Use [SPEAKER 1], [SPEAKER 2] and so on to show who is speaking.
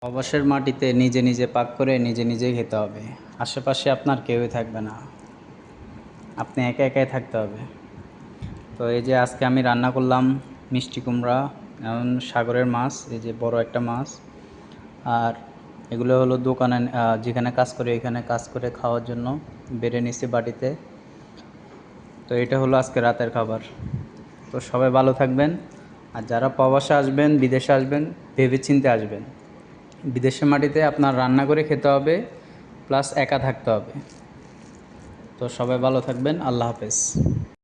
[SPEAKER 1] অবসর মাটিতে নিজে নিজে পাক করে নিজে নিজেই খেতে হবে। আশেপাশে আপনার কেউই থাকবে না, আপনি একা একাই থাকতে হবে। তো এই যে আজকে আমি রান্না করলাম মিষ্টি কুমড়া, এমন সাগরের মাছ, এই যে বড় একটা মাছ। আর এগুলো হলো দোকানে যেখানে কাজ করি এখানে কাজ করে খাওয়ার জন্য বেড়ে নিছি বাটিতে। তো এটা হলো আজকে রাতের খাবার। তো সবাই ভালো থাকবেন। আর যারা প্রবাসে আসবেন, বিদেশে আসবেন, ভেবেচিন্তে আসবেন। বিদেশের মাটিতে আপনার রান্না করে খেতে হবে, প্লাস একা থাকতে হবে। তো সবাই ভালো থাকবেন। আল্লাহ হাফেজ।